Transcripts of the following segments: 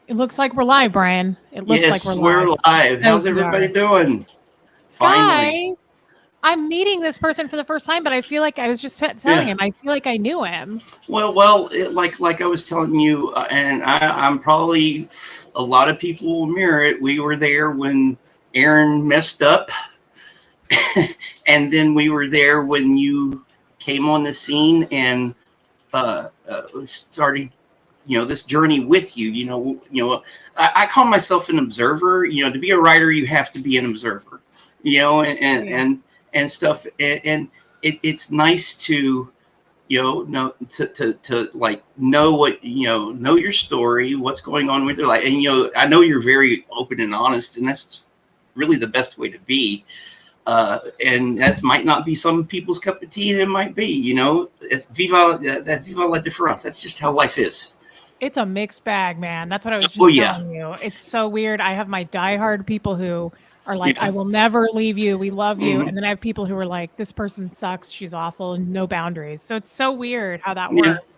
It looks like we're live, Brian. It looks like we're Yes, we're live. live. Yes, How's we everybody are. doing? Finally. Guys, I'm meeting this person for the first time, but I feel like I was just telling Yeah. him, I feel like I knew him. Like I was telling you, and I'm probably a lot of people will mirror it. We were there when Aaron messed up, and then we were there when you came on the scene and started this journey with you. I call myself an observer. To be a writer you have to be an observer, and Oh, and yeah. and stuff, and it's nice to know to like know what know your story, what's going on with your life. And I know you're very open and honest, and that's really the best way to be. And that might not be some people's cup of tea, and it might be, viva la difference. That's just how life is. It's a mixed bag, man. That's what I was Oh just yeah. telling you. It's so weird. I have my diehard people who are like, I Yeah. will never leave you. We love you. Hmm. And then I have people who are like, this person sucks. She's awful and no boundaries. So it's so weird how that Yeah. works.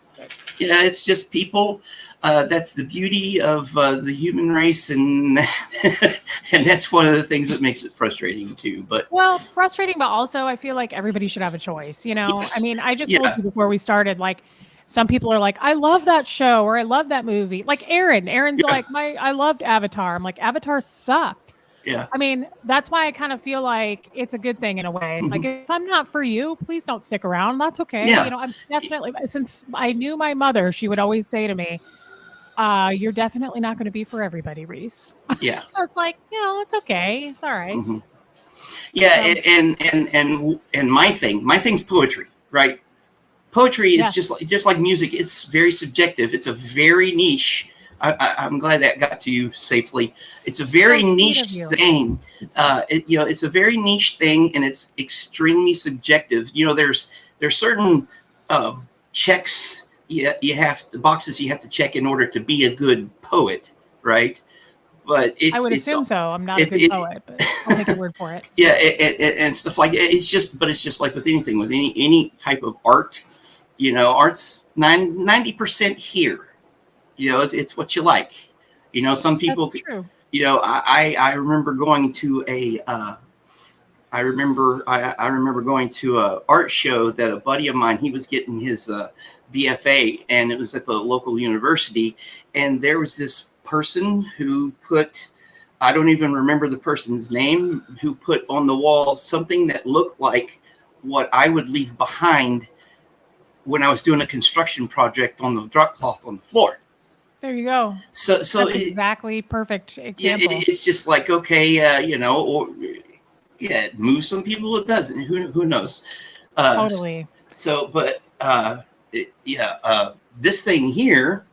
Yeah, it's just people. That's the beauty of the human race, and and that's one of the things that makes it frustrating too. But Well, frustrating, but also I feel like everybody should have a choice, you know? I yes, mean, I just told yeah, you before we started, like, some people are like, I love that show or I love that movie. Like Aaron. Aaron's yeah, like, I loved Avatar. I'm like, Avatar sucked. yeah. I mean, that's why I kind of feel like it's a good thing in a way. It's like, Hmm. if I'm not for you, please don't stick around. That's okay. You Yeah, know, I'm definitely, since I knew my mother, she would always say to me, you're definitely not going to be for everybody, Reese. yeah. So it's like, it's okay. It's all right. Hmm. Yeah, So, and my thing's poetry, right? Poetry is yeah, just like music. It's very subjective. It's a very niche. I'm glad that got to you safely. It's a very so sweet of niche you. thing. It's a very niche thing, and it's extremely subjective. There's certain checks the boxes you have to check in order to be a good poet, right? But I it's would it's assume so. I'm not a it's good it, poet, but I'll take your word for it. yeah, and stuff like that. It's just like with anything, with any type of art. Art's 90% here. It's what you like. Some That's people. true. I remember going to a. I remember going to a art show that a buddy of mine, he was getting his BFA, and it was at the local university, and there was this person who put, I don't even remember the person's name, who put on the wall something that looked like what I would leave behind when I was doing a construction project on the drop cloth on the floor. There you go. So That's exactly perfect yeah, example. it's just like, okay, or yeah, it moves some people, it doesn't. Who knows? Uh, Totally. but yeah, this thing here,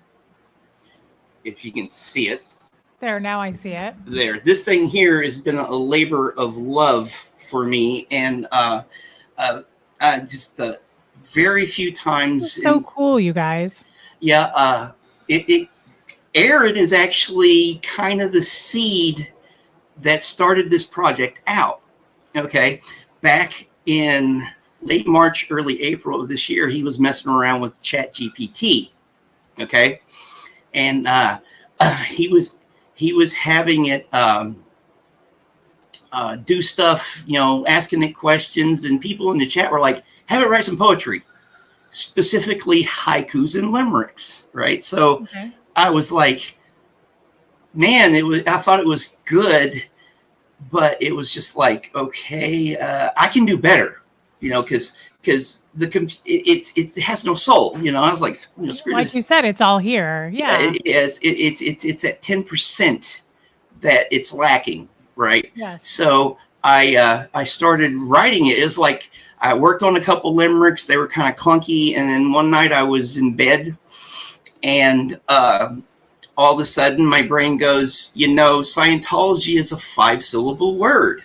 if you can see it There, now I see it. there, this thing here has been a labor of love for me, and just very few times So in. cool, you guys. Yeah, it Aaron is actually kind of the seed that started this project out. Okay, back in late March, early April of this year, he was messing around with Chat GPT. Okay, and he was having it do stuff, asking it questions, and people in the chat were like, "Have it write some poetry, specifically haikus and limericks." Right, so Okay. I was like, man, I thought it was good, but it was just like, okay, I can do better, because it has no soul. I was like, screw Like you this. said, it's all here. Yeah, Yeah. it is. It's at 10% that it's lacking, right? Yes. So I started writing it. It was like I worked on a couple limericks. They were kind of clunky, and then one night I was in bed, and all of a sudden my brain goes, Scientology is a 5-syllable word.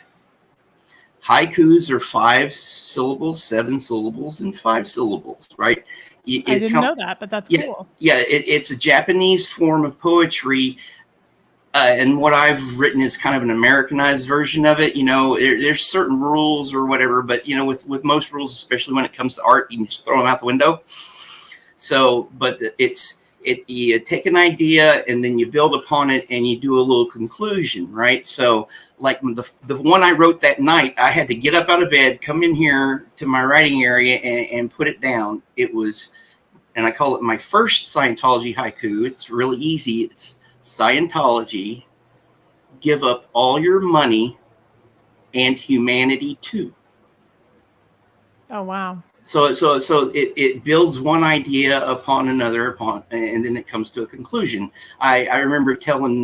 Haikus are 5 syllables, 7 syllables, and 5 syllables, right? I didn't know that, but that's Yeah, cool. yeah. It's a Japanese form of poetry, and what I've written is kind of an Americanized version of it. There's certain rules or whatever, but with most rules, especially when it comes to art, you can just throw them out the window. So, but it's you take an idea and then you build upon it and you do a little conclusion, right? So like the one I wrote that night, I had to get up out of bed, come in here to my writing area and put it down. It was, and I call it my first Scientology haiku. It's really easy. It's Scientology, give up all your money and humanity too. Oh, wow. So it builds one idea upon another, and then it comes to a conclusion. I remember telling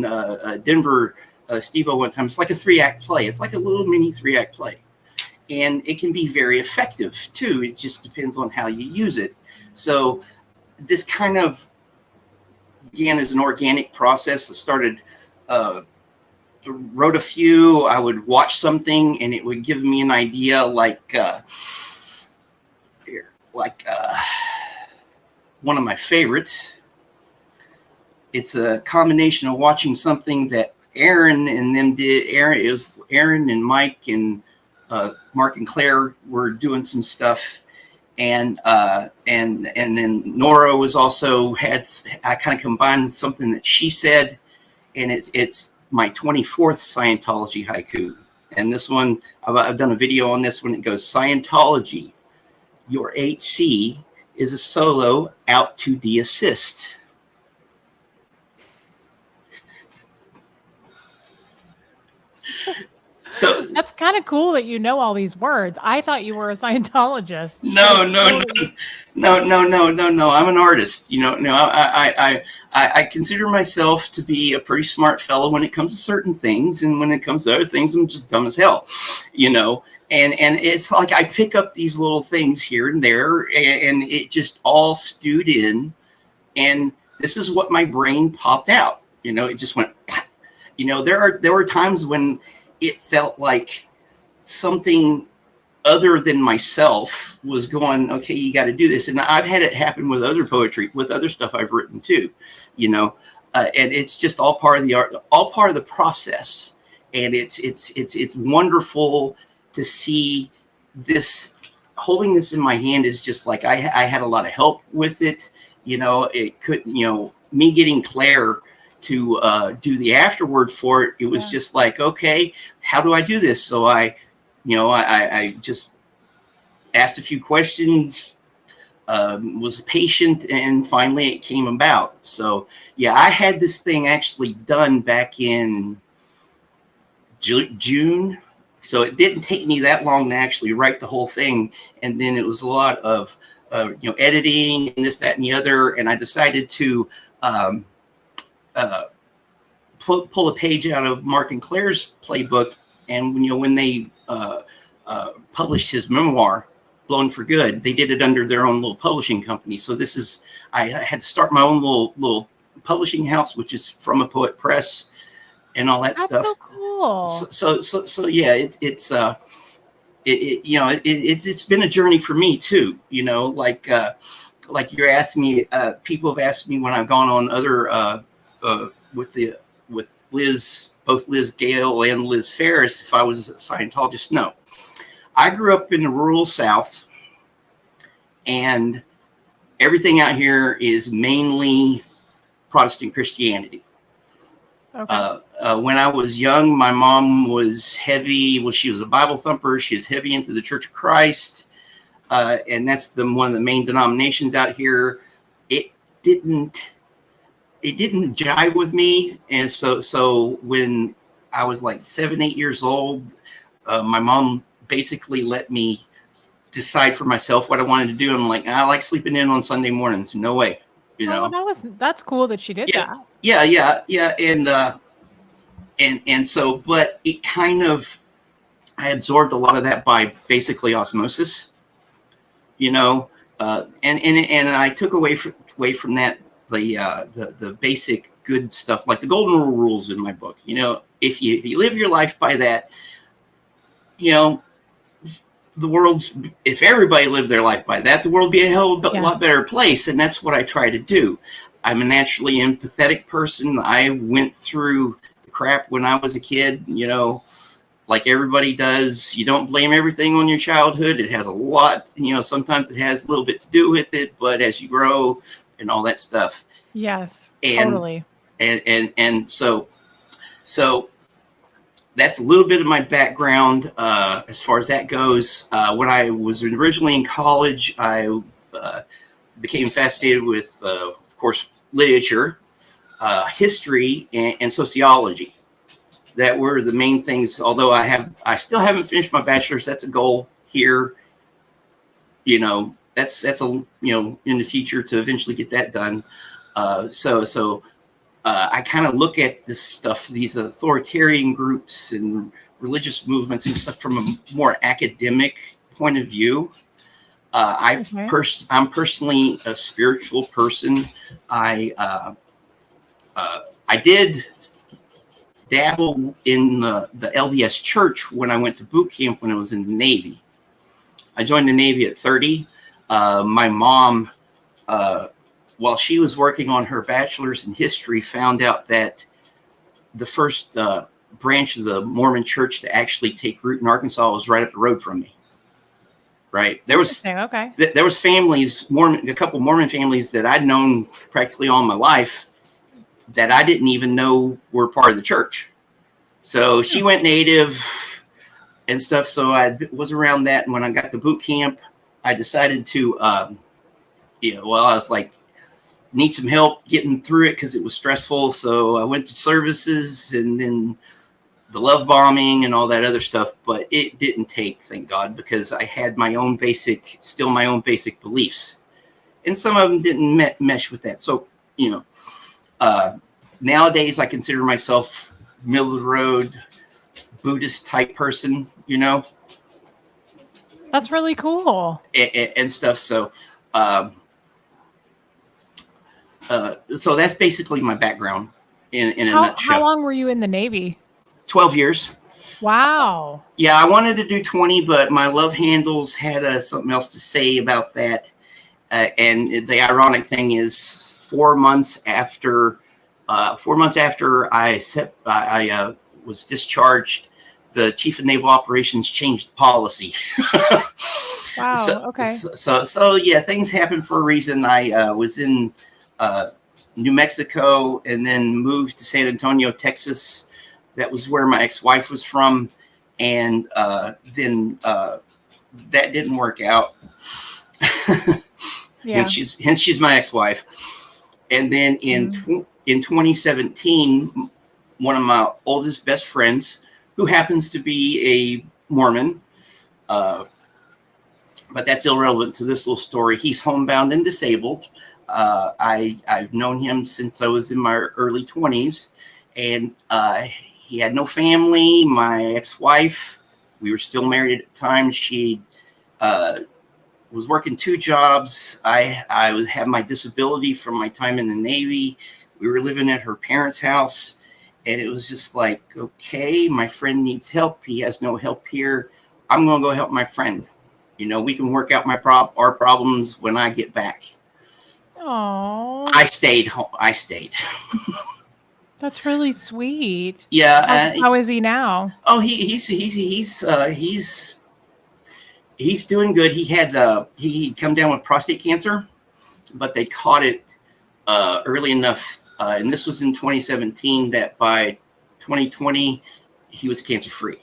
Denver Steve-O one time, it's like a 3-act play. It's like a little mini 3-act play. And it can be very effective too. It just depends on how you use it. So this kind of began as an organic process. I started, wrote a few, I would watch something and it would give me an idea like one of my favorites. It's a combination of watching something that Aaron and them did. It was Aaron and Mike and Mark and Claire were doing some stuff, and then Nora was also I kind of combined something that she said, and it's my 24th Scientology haiku. And this one, I've done a video on this one. It goes, Scientology, your 8C is a solo out to de-assist. So that's kind of cool that you know all these words. I thought you were a Scientologist. No. I'm an artist. I consider myself to be a pretty smart fellow when it comes to certain things, and when it comes to other things, I'm just dumb as hell. And it's like I pick up these little things here and there, and it just all stewed in, and this is what my brain popped out. It just went. There were times when it felt like something other than myself was going, okay, you got to do this. And I've had it happen with other poetry, with other stuff I've written too, and it's just all part of the art, all part of the process. And it's wonderful to see this. Holding this in my hand is just like I had a lot of help with it. It could, me getting Claire to do the afterword for it. It was just like, okay, how do I do this? So I just asked a few questions, was patient, and finally it came about. So yeah, I had this thing actually done back in June. So it didn't take me that long to actually write the whole thing. And then it was a lot of, editing and this, that, and the other. And I decided to, pull a page out of Mark and Claire's playbook, and when they published his memoir, Blown for Good, they did it under their own little publishing company. So this is, I had to start my own little publishing house, which is From a Poet Press, and all that stuff. So cool. So yeah, it's been a journey for me too. Like you're asking me, people have asked me when I've gone on other. With Liz, both Liz Gale and Liz Ferris, if I was a Scientologist. No, I grew up in the rural South, and everything out here is mainly Protestant Christianity. Okay. When I was young, my mom was heavy. Well, she was a Bible thumper. She was heavy into the Church of Christ, and that's one of the main denominations out here. It didn't jive with me. And so when I was like 7, 8 years old, my mom basically let me decide for myself what I wanted to do. I'm like, I like sleeping in on Sunday mornings. No way, that's cool that she did that. Yeah. And so, but it kind of, I absorbed a lot of that by basically osmosis, and I took away from that, the basic good stuff, like the golden rule rules in my book. If you live your life by that, the world's, if everybody lived their life by that, the world would be a hell of a lot better place. And that's what I try to do. I'm a naturally empathetic person. I went through the crap when I was a kid, like everybody does. You don't blame everything on your childhood. It has a lot, sometimes it has a little bit to do with it, but as you grow and all that stuff. Yes, and totally. so that's a little bit of my background as far as that goes. When I was originally in college, I became fascinated with, of course, literature, history, and sociology. That were the main things. Although I still haven't finished my bachelor's. That's a goal here. That's in the future to eventually get that done. I kind of look at this stuff, these authoritarian groups and religious movements and stuff from a more academic point of view. Okay. I'm personally a spiritual person. I did dabble in the LDS church when I went to boot camp when I was in the Navy. I joined the Navy at 30. My mom, while she was working on her bachelor's in history, found out that the first branch of the Mormon church to actually take root in Arkansas was right up the road from me. Right. There was families, a couple Mormon families that I'd known practically all my life that I didn't even know were part of the church. So she went native and stuff. So I was around that. And when I got to boot camp, I decided to, I was like, need some help getting through it because it was stressful. So I went to services and then the love bombing and all that other stuff. But it didn't take, thank God, because I had my own basic beliefs. And some of them didn't mesh with that. So, nowadays I consider myself middle of the road Buddhist type person, That's really cool. And stuff. So, so that's basically my background in a nutshell. How long were you in the Navy? 12 years. Wow. Yeah, I wanted to do 20, but my love handles had something else to say about that. And the ironic thing is 4 months after I was discharged, the chief of naval operations changed the policy. Wow. Okay. So yeah, things happen for a reason. I was in New Mexico and then moved to San Antonio, Texas. That was where my ex-wife was from. And then that didn't work out. Yeah. Hence she's my ex-wife. And then in 2017, one of my oldest best friends, who happens to be a Mormon, but that's irrelevant to this little story. He's homebound and disabled. I've known him since I was in my early 20s, and he had no family. My ex-wife, we were still married at the time. She was working 2 jobs. I would have my disability from my time in the Navy. We were living at her parents' house, and it was just like, okay, my friend needs help. He has no help here. I'm going to go help my friend. We can work out our problems when I get back. Oh. I stayed home. That's really sweet. Yeah. How is he now? Oh, he's doing good. He'd come down with prostate cancer, but they caught it early enough. And this was in 2017 that by 2020, he was cancer free.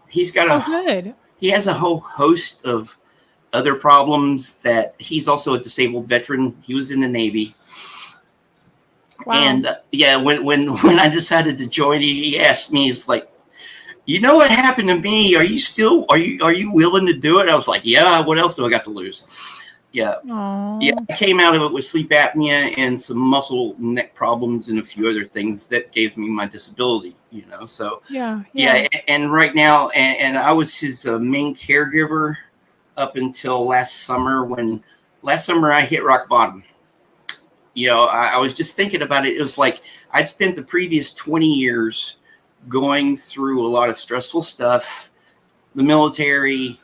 He's got good. He has a whole host of other problems that he's also a disabled veteran. He was in the Navy. Wow. And when I decided to join, he asked me, it's like, what happened to me? Are you willing to do it? I was like, yeah, what else do I got to lose? Yeah. Aww. Yeah. I came out of it with sleep apnea and some muscle neck problems and a few other things that gave me my disability, so yeah. And right now, and I was his main caregiver up until last summer I hit rock bottom. I was just thinking about it. It was like I'd spent the previous 20 years going through a lot of stressful stuff, the military,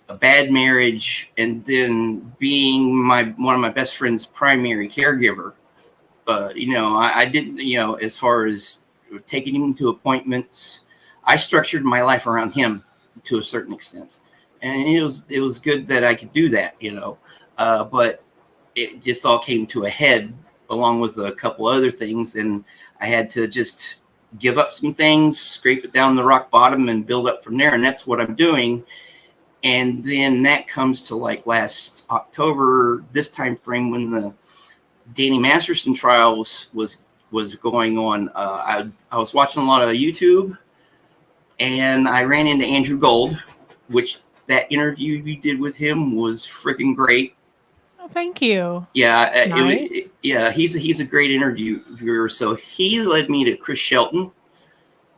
a bad marriage, and then being one of my best friend's primary caregiver. I didn't, as far as taking him to appointments, I structured my life around him to a certain extent. And it was good that I could do that, but it just all came to a head along with a couple other things, and I had to just give up some things, scrape it down the rock bottom, and build up from there. And that's what I'm doing. And then that comes to like last October, this time frame when the Danny Masterson trial was going on. I was watching a lot of YouTube, and I ran into Andrew Gold, which that interview you did with him was freaking great. Oh, thank you. Yeah, Nice. he's a great interviewer. So he led me to Chris Shelton,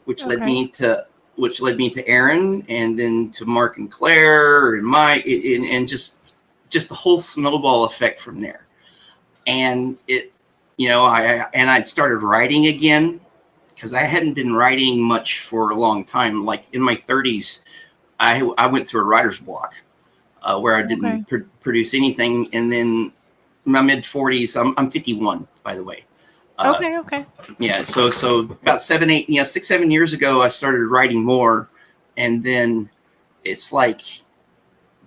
which led Okay. me to Aaron, and then to Mark and Claire and Mike, and just the whole snowball effect from there. And I started writing again, because I hadn't been writing much for a long time. Like in my 30s, I went through a writer's block where I didn't produce anything, and then in my mid 40s, I'm 51, by the way. Okay. Yeah, so about 6, 7 years ago, I started writing more, and then it's like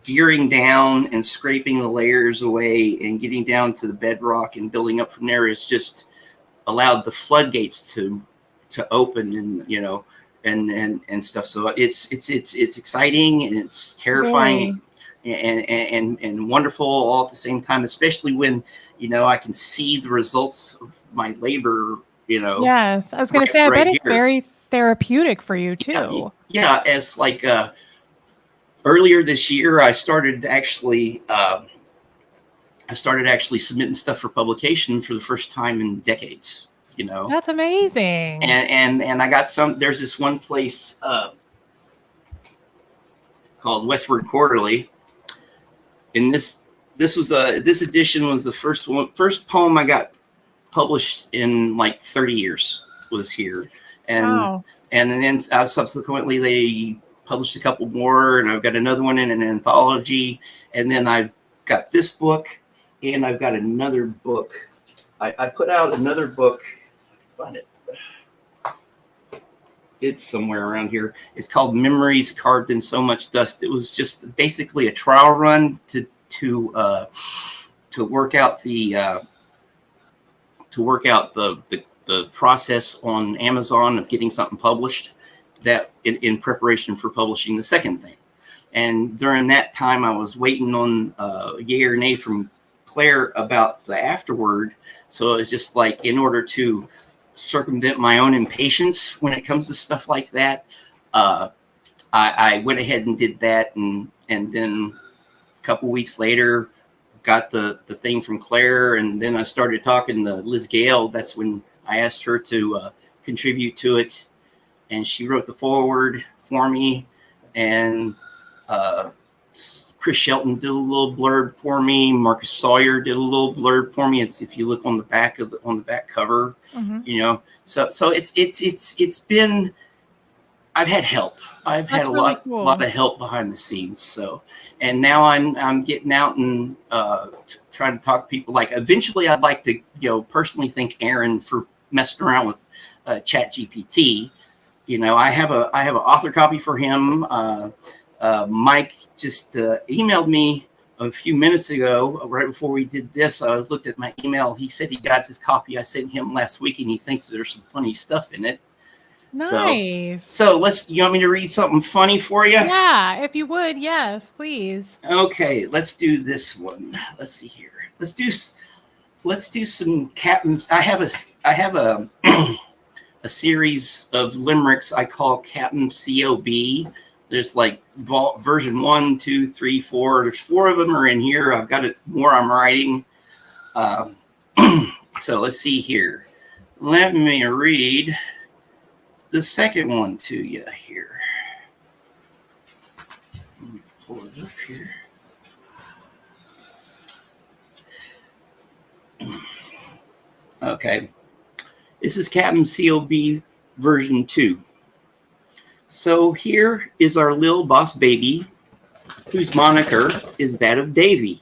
gearing down and scraping the layers away and getting down to the bedrock and building up from there. Is just allowed the floodgates to open, and stuff. So it's exciting, and it's terrifying. And wonderful all at the same time, especially when I can see the results of my labor. Yes, I was going to say, I bet it's very therapeutic for you too. Yeah, as like earlier this year, I started actually submitting stuff for publication for the first time in decades. That's amazing. And I got some. There's this one place called Westward Quarterly. And this edition was the first poem I got published in like 30 years was here. And then subsequently they published a couple more, and I've got another one in an anthology, and then I've got this book, and I've got another book. I put out another book. Find it. It's somewhere around here. It's called Memories Carved in So Much Dust. It was just basically a trial run to work out the process on Amazon of getting something published, that in preparation for publishing the second thing. And during that time, I was waiting on yay or nay from Claire about the afterword. So it was just like, in order to circumvent my own impatience when it comes to stuff like that, I went ahead and did that, and then a couple weeks later got the thing from Claire, and then I started talking to Liz Gale. That's when I asked her to contribute to it, and she wrote the foreword for me, and Chris Shelton did a little blurb for me. Marcus Sawyer did a little blurb for me. It's, if you look on the back cover, So it's been. I've had help. I've had a lot of help behind the scenes. So, and now I'm getting out and trying to talk to people. Like, eventually, I'd like to personally thank Aaron for messing around with ChatGPT. I have an author copy for him. Mike just emailed me a few minutes ago, right before we did this. I looked at my email. He said he got his copy I sent him last week, and he thinks there's some funny stuff in it. Nice. So you want me to read something funny for you? Yeah, if you would, yes, please. Okay, let's do this one. Let's see here. Let's do some captains. I have a a series of limericks I call Captain COB. There's like version 1, 2, 3, 4. There's 4 of them are in here. I've got more I'm writing. So let's see here. Let me read the second one to you here. Let me pull it up here. Okay. This is Captain COB version 2. So here is our little boss baby, whose moniker is that of Davy.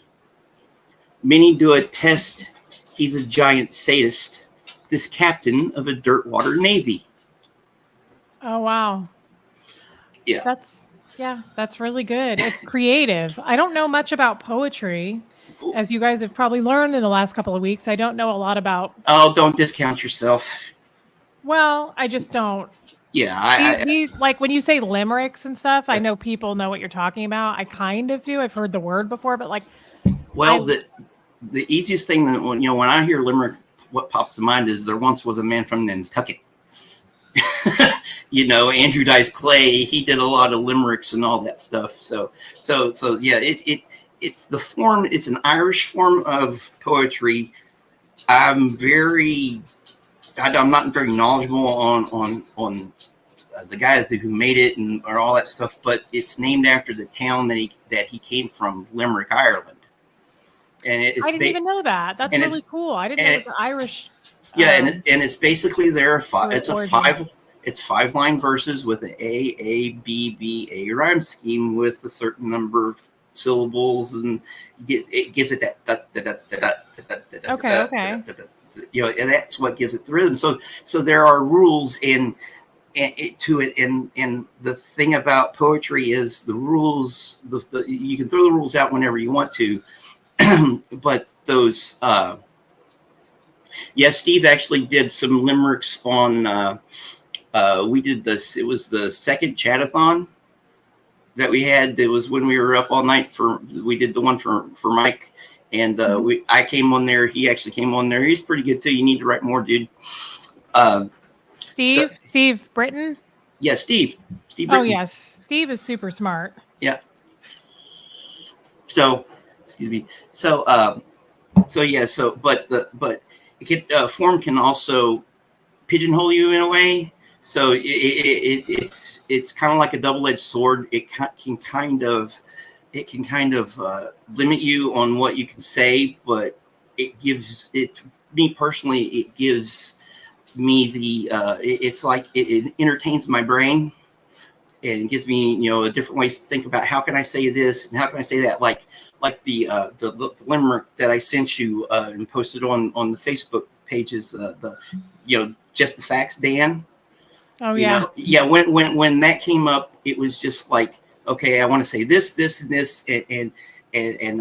Many do attest he's a giant sadist, this captain of a dirtwater navy. Oh, wow. Yeah. That's really good. It's creative. I don't know much about poetry, As you guys have probably learned in the last couple of weeks, I don't know a lot about. Oh, don't discount yourself. Well, I just don't. Yeah, These like when you say limericks and stuff, I know people know what you're talking about. I kind of do. I've heard the word before, but like, well, the easiest thing that when I hear limerick, what pops to mind is there once was a man from Nantucket. Andrew Dice Clay. He did a lot of limericks and all that stuff. So yeah, it's the form. It's an Irish form of poetry. I'm not very knowledgeable on the guy who made it or all that stuff, but it's named after the town that he came from, Limerick, Ireland. And I didn't even know that. That's really cool. I didn't know it was Irish. Yeah, and it's basically origin. It's 5-line verses with an A rhyme scheme with a certain number of syllables, and it gives it that. Okay. And that's what gives it the rhythm. So there are rules to it, and the thing about poetry is the rules. You can throw the rules out whenever you want to, but those. Steve actually did some limericks on. We did this. It was the second chatathon that we had. It was when we were up all night we did the one for Mike, and I came on there. He actually came on there. He's pretty good too. You need to write more, dude. Steve Britton. Yeah, Steve. Oh yes, Steve is super smart. Yeah. So, excuse me. But form can also pigeonhole you in a way. So it's kind of like a double-edged sword. It can kind of limit you on what you can say, but it gives me personally. It gives me it's like it entertains my brain, and it gives me different ways to think about how can I say this and how can I say that. Like the limerick that I sent you and posted on the Facebook pages. Just the facts, Dan. Oh yeah. When that came up, it was just like, okay, I want to say this, and this, and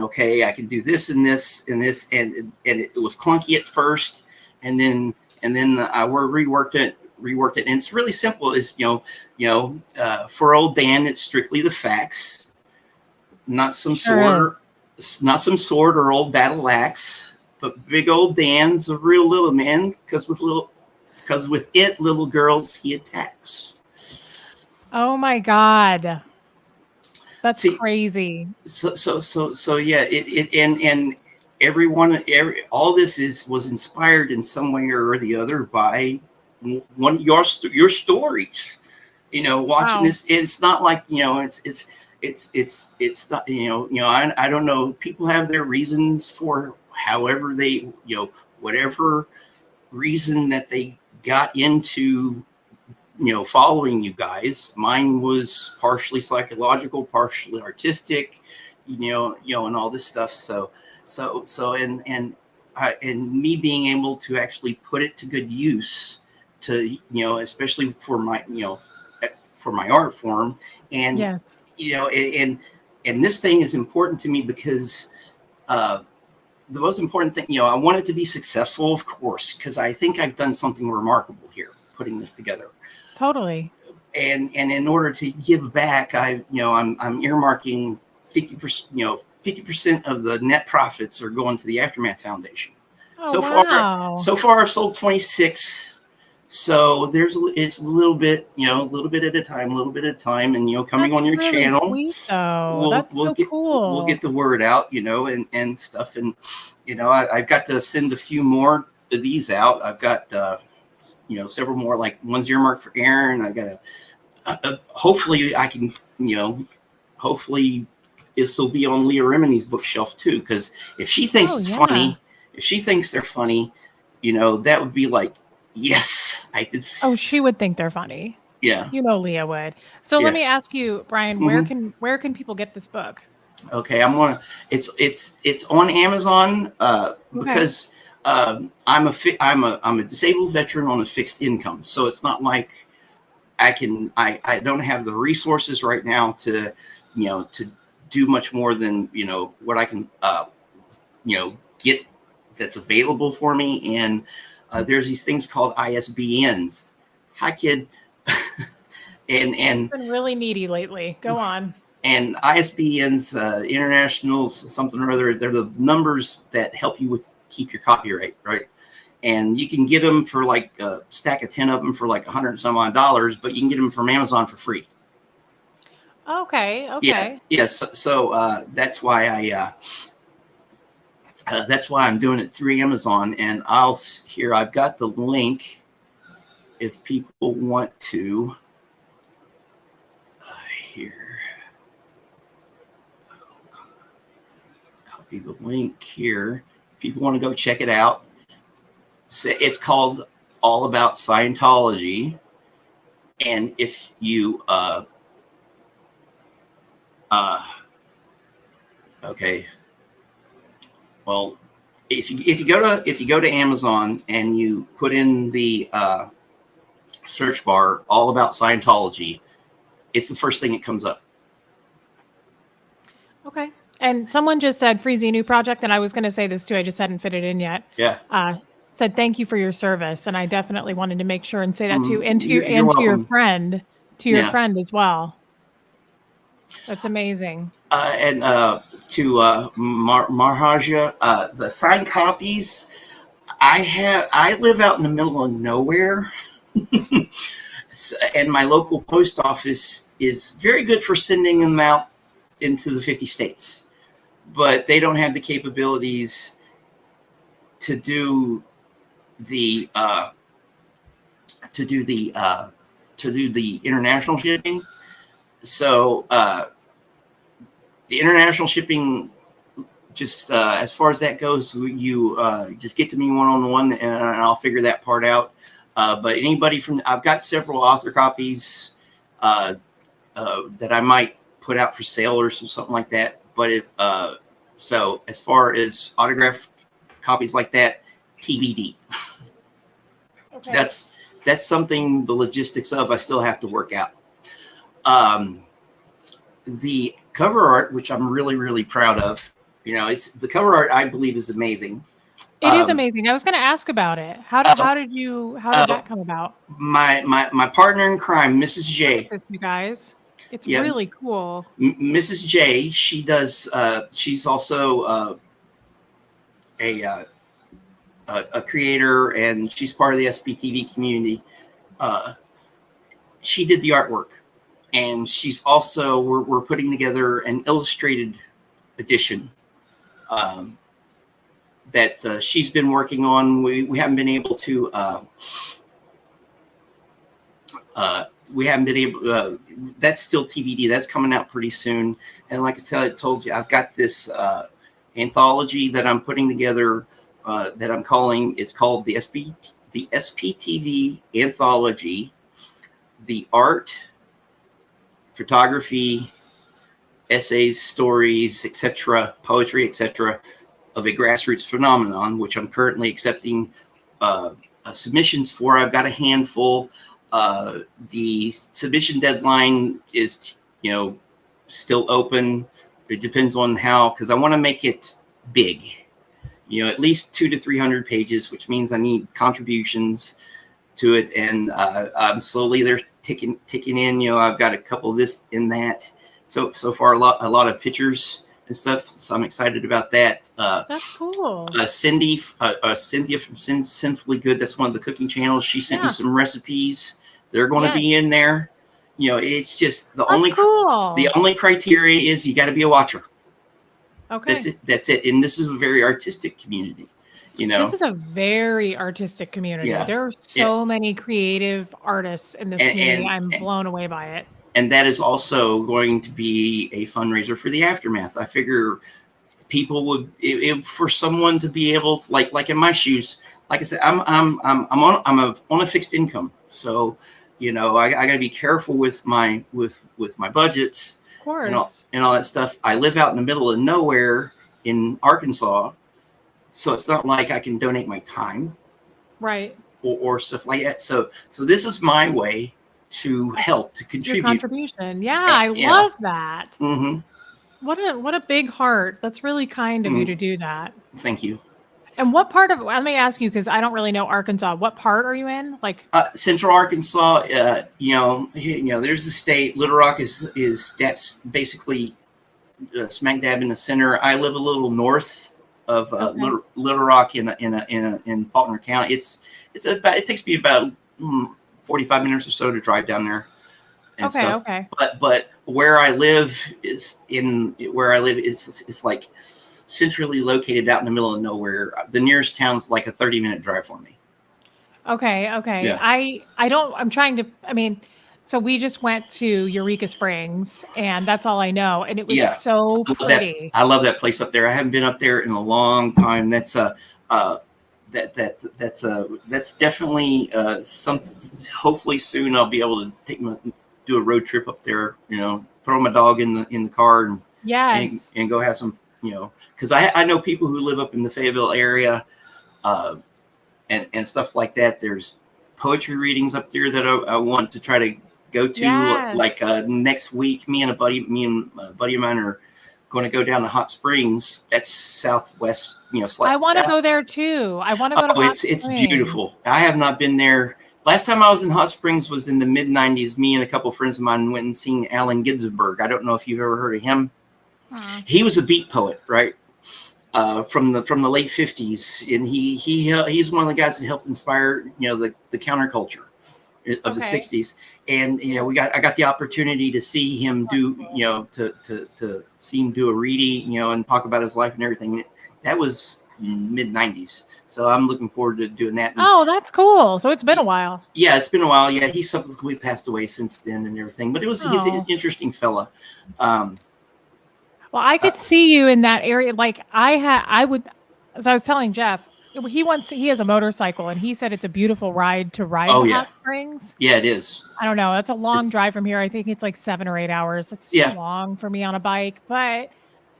okay, I can do this and this and this, and it was clunky at first, and then I reworked it, and it's really simple. It's for old Dan, it's strictly the facts, not some sword or old battle axe, but big old Dan's a real little man, because with little girls he attacks. Oh my God, that's crazy. So yeah, and all this was inspired in some way or the other by one your stories. Watching this, it's not like it's not I don't know. People have their reasons for however they whatever reason that they got into following you guys. Mine was partially psychological, partially artistic, and all this stuff. So and me being able to actually put it to good use, to especially for my art form, and yes. And this thing is important to me because the most important thing, I want it to be successful, of course, because I think I've done something remarkable here putting this together. Totally. And in order to give back, I'm earmarking 50%. 50% of the net profits are going to the Aftermath Foundation. Oh, So far, I've sold 26. So it's a little bit at a time, and coming that's on your really channel, sweet, though. we'll get the word out, and stuff, and I've got to send a few more of these out. I've got several more, like one's earmarked for Aaron. I got hopefully I can hopefully this will be on Leah Remini's bookshelf too, because if she thinks it's funny, if she thinks they're funny, that would be like, yes, I could see. Oh, she would think they're funny. Yeah. Leah would. So let me ask you, Bryan, where can people get this book? Okay, it's on Amazon because I'm a disabled veteran on a fixed income. So it's not like I don't have the resources right now to do much more than what I can get that's available for me. And there's these things called ISBNs. Hi, kid. It's and been really needy lately. Go on. and ISBNs, international something or other, they're the numbers that help you keep your copyright, right? And you can get them for like a stack of 10 of them for like $100 and some odd dollars, but you can get them from Amazon for free. Okay. Yeah. So that's why that's why I'm doing it through Amazon. And I've got the link if people want to. Here, copy the link here. People want to go check it out. It's called All About Scientology. And if you okay, well, if you go to Amazon and you put in the search bar All About Scientology, it's the first thing that comes up. Okay. And someone just said Freezy, new project, and I was going to say this too. I just hadn't fit it in yet. Yeah. Said thank you for your service, and I definitely wanted to make sure and say that too, and to you're your friend, friend as well. That's amazing. And to Marhaja, the signed copies. I live out in the middle of nowhere. And my local post office is very good for sending them out into the 50 states, but they don't have the capabilities to do the international shipping. So the international shipping, just as far as that goes, you just get to me one-on-one, and I'll figure that part out. But anybody I've got several author copies that I might put out for sale or something like that. But so as far as autograph copies like that, TBD. Okay. That's something, the logistics of, I still have to work out. The cover art, which I'm really, really proud of, it's the cover art, I believe, is amazing. It is amazing. I was going to ask about it. How did that come about? My partner in crime, Mrs. J. You guys, it's really cool. Mrs. J. She does. She's also a creator, and she's part of the SBTV community. She did the artwork, and she's also we're putting together an illustrated edition. That she's been working on. We haven't been able to. That's still TBD. That's coming out pretty soon. And like I told you, I've got this anthology that I'm putting together. That I'm calling. It's called the SPTV Anthology. The art, photography, essays, stories, etc., poetry, etc., of a grassroots phenomenon, which I'm currently accepting submissions for. I've got a handful. The submission deadline is, still open. It depends on how, because I want to make it big. At least 200 to 300 pages, which means I need contributions to it, and I'm slowly they're ticking in. I've got a couple of this in that. So far, a lot of pictures and stuff. So I'm excited about that. That's cool. Cynthia from Sinfully Good. That's one of the cooking channels. She sent me some recipes. They're going to be in there. It's just the only criteria is you got to be a watcher. Okay. That's it. And this is a very artistic community. This is a very artistic community. Yeah. There are so many creative artists in this community. I'm blown away by it. And that is also going to be a fundraiser for the Aftermath. I figure people would, for someone to be able to, like in my shoes, like I said, I'm on a fixed income, so I got to be careful with my budgets, of course, and all that stuff. I live out in the middle of nowhere in Arkansas, so it's not like I can donate my time, right, or stuff like that. So this is my way to help, to contribute. Your contribution. Yeah, I love that. Mm-hmm. What a big heart. That's really kind of you to do that. Thank you. And what part of, let me ask you, because I don't really know Arkansas. What part are you in? Like Central Arkansas. There's the state. Little Rock is that's basically smack dab in the center. I live a little north of Little Rock in Faulkner County. It takes me about 45 minutes or so to drive down there and stuff. Okay. But where I live is like centrally located out in the middle of nowhere. The nearest town's like a 30-minute drive for me. Okay. Yeah. I'm trying to, so we just went to Eureka Springs and that's all I know. And it was so pretty. I love that place up there. I haven't been up there in a long time. That's definitely something. Hopefully soon I'll be able to do a road trip up there, throw my dog in the car and go have some, because I know people who live up in the Fayetteville area and stuff like that. There's poetry readings up there that I want to try to go to. Next week, me and a buddy of mine are going to go down to Hot Springs. That's southwest, I want to go there too. I want to go to Hot Springs. It's beautiful. I have not been there. Last time I was in Hot Springs was in the mid-90s. Me and a couple of friends of mine went and seen Allen Ginsberg. I don't know if you've ever heard of him. He was a beat poet, right? From the late 50s, and he's one of the guys that helped inspire the counterculture of the 60s. And I got the opportunity to see him do to see him do a reading and talk about his life and everything. That was mid-90s, so I'm looking forward to doing that. Oh, that's cool. So it's been a while. Yeah, it's been a while. Yeah, he subsequently passed away since then and everything, but he's an interesting fella. Well, I could see you in that area. Like I would, as I was telling Jeff, he has a motorcycle and he said it's a beautiful ride to ride to Hot Springs. Yeah, it is. I don't know. That's a long drive from here. I think it's like 7 or 8 hours. It's too long for me on a bike, but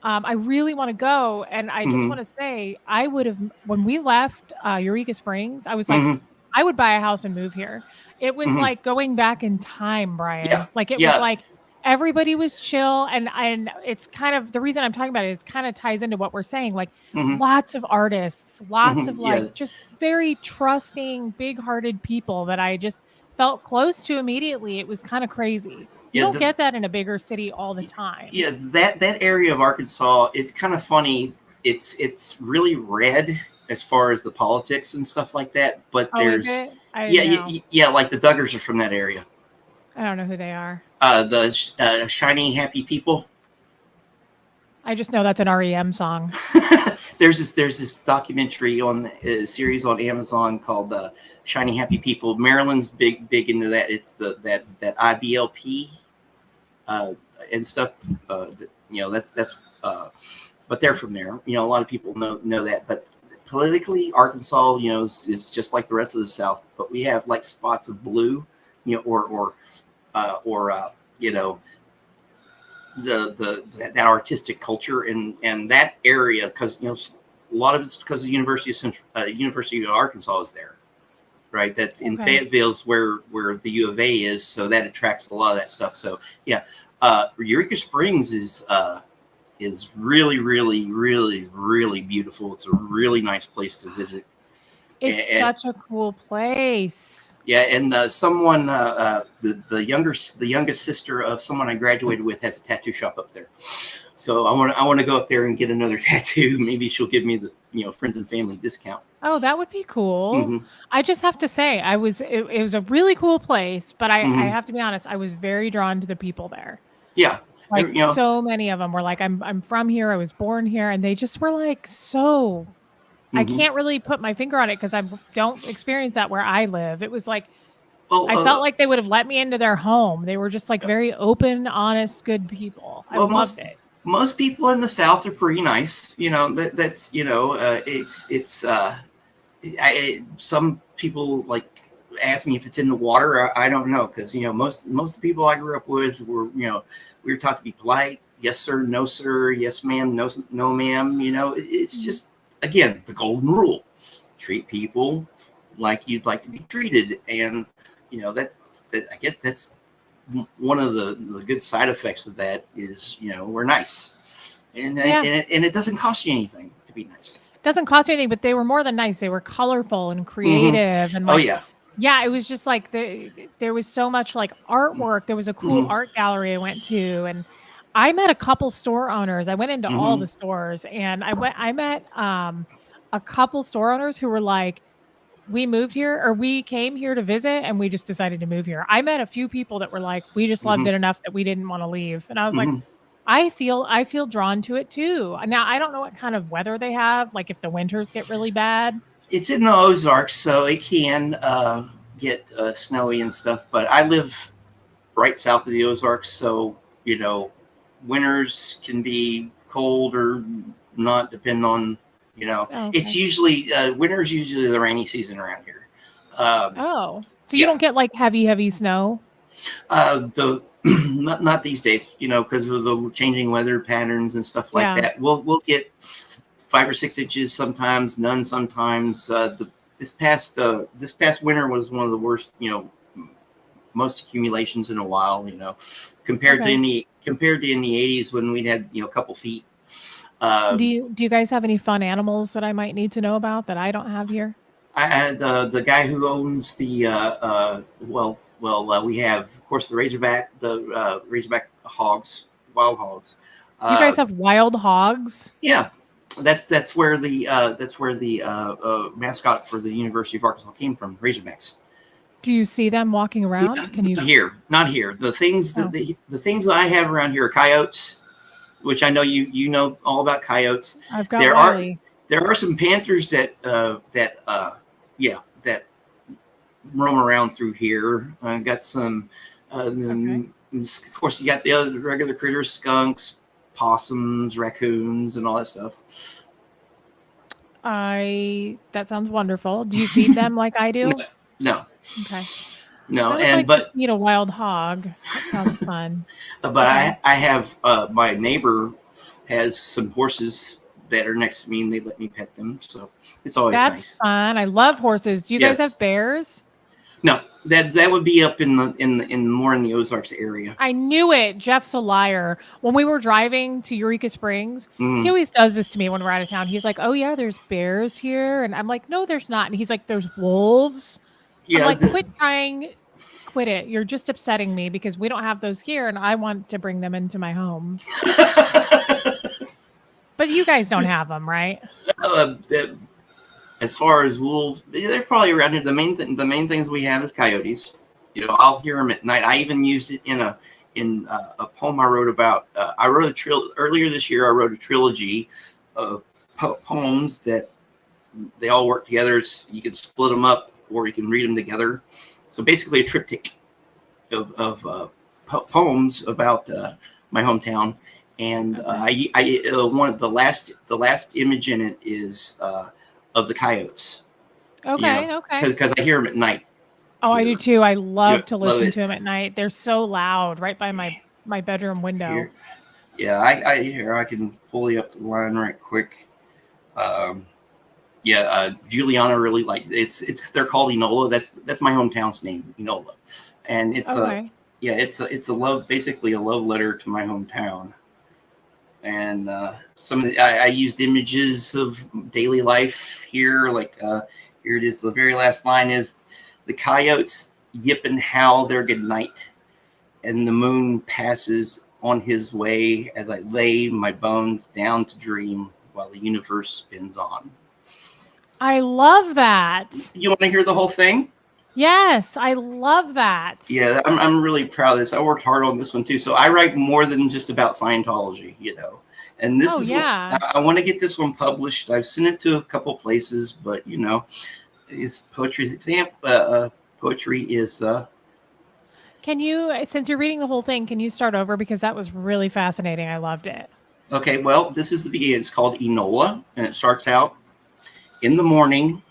I really want to go. And I just want to say, I would have, when we left Eureka Springs, I was like, I would buy a house and move here. It was like going back in time, Bryan. Yeah. Like it was like, everybody was chill. And it's kind of, the reason I'm talking about it is kind of ties into what we're saying. Like lots of artists, lots of just very trusting, big-hearted people that I just felt close to immediately. It was kind of crazy. You don't get that in a bigger city all the time. Yeah, that area of Arkansas, it's kind of funny. It's really red as far as the politics and stuff like that. But there's like the Duggars are from that area. I don't know who they are. The Shiny Happy People. I just know that's an REM song. There's this documentary on a series on Amazon called Shiny Happy People. Maryland's big into that. It's that IBLP and stuff. That's but they're from there. A lot of people know that. But politically, Arkansas, is just like the rest of the South. But we have like spots of blue, or that artistic culture and that area, because a lot of it's because the University of Arkansas is there, right? That's in Fayetteville's where the U of A is, so that attracts a lot of that stuff. So Eureka Springs is really, really, really, really beautiful. It's a really nice place to visit. It's such a cool place. Yeah, and someone, the youngest sister of someone I graduated with has a tattoo shop up there. So I want to go up there and get another tattoo. Maybe she'll give me the friends and family discount. Oh, that would be cool. I just have to say, it was a really cool place, but I have to be honest, I was very drawn to the people there. Yeah. Like so many of them were like, I'm from here, I was born here, and they just were like so. I can't really put my finger on it because I don't experience that where I live. It was like, I felt like they would have let me into their home. They were just like very open, honest, good people. I loved it. Most people in the South are pretty nice. Some people like ask me if it's in the water. I don't know, because most of the people I grew up with were we were taught to be polite. Yes sir, no sir. Yes ma'am, no ma'am. It's just, again, the golden rule: treat people like you'd like to be treated. And that I guess that's one of the good side effects of that is we're nice. Yeah. And it doesn't cost you anything to be nice. Doesn't cost you anything, but they were more than nice. They were colorful and creative and Oh like, yeah. yeah, it was just like there was so much like artwork. There was a cool Hmm. art gallery I went to, and I met a couple store owners. I went into all Hmm. the stores, and I met a couple store owners who were like, we moved here or we came here to visit and we just decided to move here. I met a few people that were like, we just loved Hmm. it enough that we didn't want to leave. And I was like, Hmm. I feel drawn to it too. Now I don't know what kind of weather they have, like if the winters get really bad. It's in the Ozarks, so it can get snowy and stuff. But I live right south of the Ozarks, so winters can be cold or not, depending on Oh, It's okay. usually winter's usually the rainy season around here. Um, Oh. So you yeah, don't get like heavy snow? the not these days, because of the changing weather patterns and stuff like Yeah. that. We'll get 5 or 6 inches sometimes, none sometimes. This past winter was one of the worst, most accumulations in a while. Okay. Compared to in the 80s when we'd had a couple feet. Um, Do you guys have any fun animals that I might need to know about that I don't have here? I had the guy who owns the we have, of course, the Razorback hogs, wild hogs. You Uh, guys have wild hogs? yeah, that's where the mascot for the University of Arkansas came from, Razorbacks. Do you see them walking Yeah, around? Can you? not here. The things that Oh, the things that I have around here are coyotes, which I know you know all about coyotes. I've got There are Wiley. there are some panthers that roam around through here. I got some. Okay. Of course, you got the other regular critters: skunks, possums, raccoons, and all that stuff. That sounds wonderful. Do you feed them like I do? No, Okay. no, I would and like to but feed a wild hog. That sounds fun. but Okay. I have my neighbor has some horses that are next to me, and they let me pet them, so it's always That's nice. fun. I love horses. Do you guys have Yes. bears? No, that would be up in more in the Ozarks area. I knew it. Jeff's a liar. When we were driving to Eureka Springs, he Mm. always does this to me when we're out of town. He's like, "Oh yeah, there's bears here." And I'm like, "No, there's not." And he's like, "There's wolves." I'm Yeah. like, quit it. You're just upsetting me because we don't have those here and I want to bring them into my home. But you guys don't have them, right? uh, as far as wolves, they're probably around here. The main things we have is coyotes. I'll hear them at night. I even used it in a poem I wrote about. I wrote earlier this year. I wrote a trilogy of poems that they all work together. You can split them up or you can read them together. So basically, a triptych of poems about my hometown. And Okay. one of the last image in it is of the coyotes. Okay. Okay. Because I hear them at night Oh, I do here. too. I love to Love listen it to them at night. They're so loud right by my bedroom window. here. Yeah, I can pull you up the line right quick. Um, yeah, Juliana really like it's they're called Enola. That's my hometown's name, Enola, and Okay. it's a love, basically a love letter to my hometown. And I used images of daily life here. Like here it is. The very last line is the coyotes yip and howl their good night, and the moon passes on his way as I lay my bones down to dream while the universe spins on. I love that. You want to hear the whole thing? Yes, I love that. Yeah, I'm really proud of this. I worked hard on this one too. So I write more than just about Scientology, And this Oh, is what yeah. I want to get this one published. I've sent it to a couple places, but it's poetry's exam. Poetry is Can you, since you're reading the whole thing, can you start over because that was really fascinating. I loved it. okay. Well, this is the beginning. It's called Enola, and it starts out in the morning.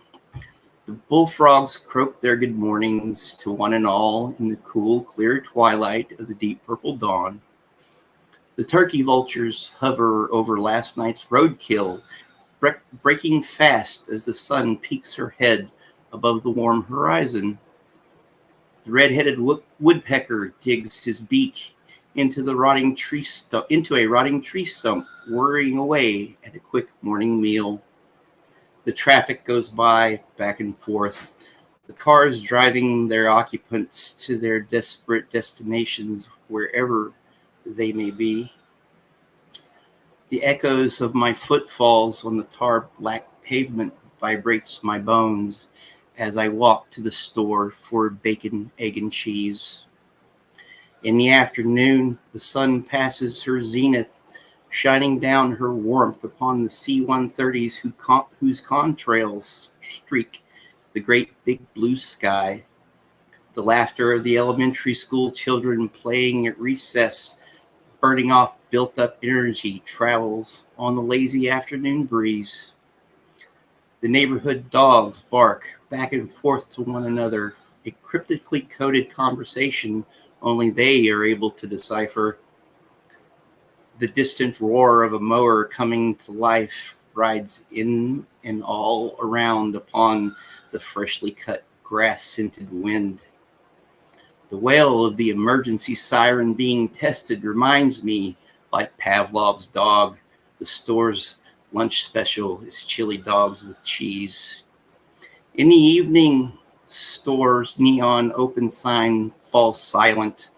The bullfrogs croak their good mornings to one and all in the cool, clear twilight of the deep purple dawn. The turkey vultures hover over last night's roadkill, breaking fast as the sun peeks her head above the warm horizon. The red-headed woodpecker digs his beak into a rotting tree stump, worrying away at a quick morning meal. The traffic goes by, back and forth, the cars driving their occupants to their desperate destinations wherever they may be. The echoes of my footfalls on the tar-black pavement vibrates my bones as I walk to the store for bacon, egg, and cheese. In the afternoon, the sun passes her zenith, shining down her warmth upon the C-130s whose contrails streak the great big blue sky. The laughter of the elementary school children playing at recess, burning off built-up energy, travels on the lazy afternoon breeze. The neighborhood dogs bark back and forth to one another, a cryptically coded conversation only they are able to decipher. The distant roar of a mower coming to life rides in and all around upon the freshly cut grass-scented wind. The wail of the emergency siren being tested reminds me, like Pavlov's dog, the store's lunch special is chili dogs with cheese. In the evening, store's neon open sign falls silent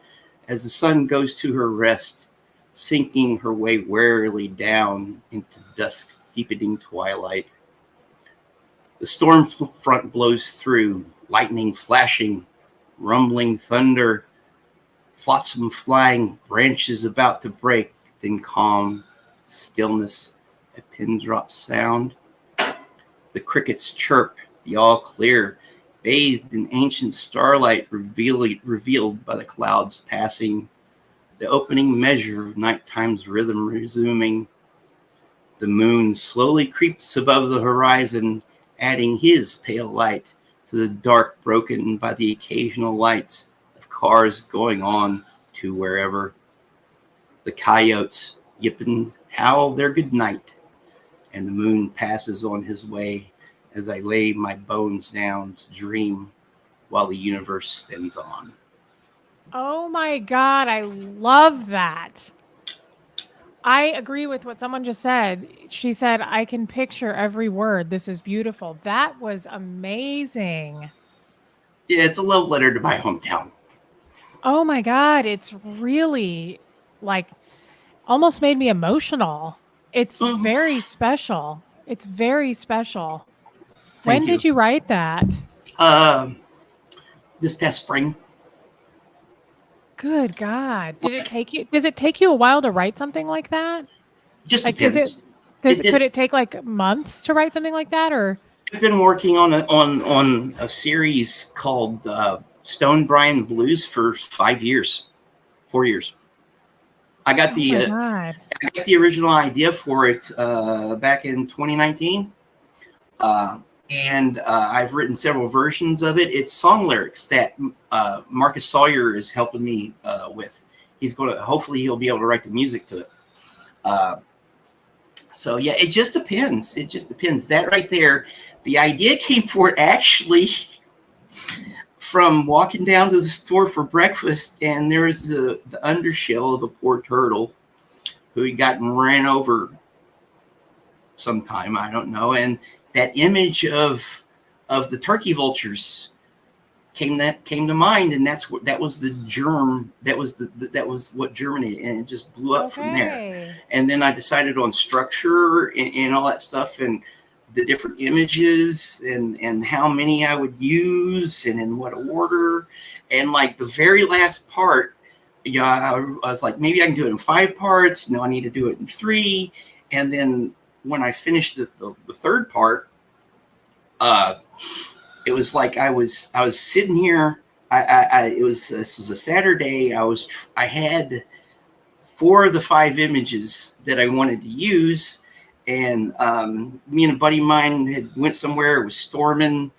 as the sun goes to her rest, sinking her way warily down into dusk's deepening twilight. The storm front blows through, lightning flashing, rumbling thunder, flotsam flying, branches about to break, then calm, stillness, a pin drop sound. The crickets chirp, the all clear, bathed in ancient starlight revealed by the clouds passing, the opening measure of nighttime's rhythm resuming. The moon slowly creeps above the horizon, adding his pale light to the dark broken by the occasional lights of cars going on to wherever. The coyotes yipping howl their good night, and the moon passes on his way as I lay my bones down to dream while the universe spins on. Oh my God, I love that. I agree with what someone just said. She said, I can picture every word. This is beautiful. That was amazing. Yeah, it's a love letter to my hometown. Oh my God, it's really like almost made me emotional. It's very special. It's very special. Thank When you. did you write that? This past spring. Good God. Does it take you a while to write something like that? Just Like, depends. could it take like months to write something like that or? I've been working on a series called DBryan Blues for 4 years. I got Oh my the God. I got the original idea for it back in 2019, and I've written several versions of it. It's song lyrics that Marcus Sawyer is helping me with. Hopefully he'll be able to write the music to it. So yeah, it just depends. It just depends. That right there, the idea came for it actually from walking down to the store for breakfast, and there was the undershell of a poor turtle who had gotten ran over sometime, I don't know, and that image of the turkey vultures came to mind, and that was the germ, that was what germinated, and it just blew up from there. And then I decided on structure and all that stuff, and the different images and how many I would use and in what order. And like the very last part, I was like, maybe I can do it in 5 parts. No, I need to do it in 3. And then when I finished the third part, it was like I was sitting here. This was a Saturday. I had 4 of the 5 images that I wanted to use, and me and a buddy of mine had went somewhere. It was storming.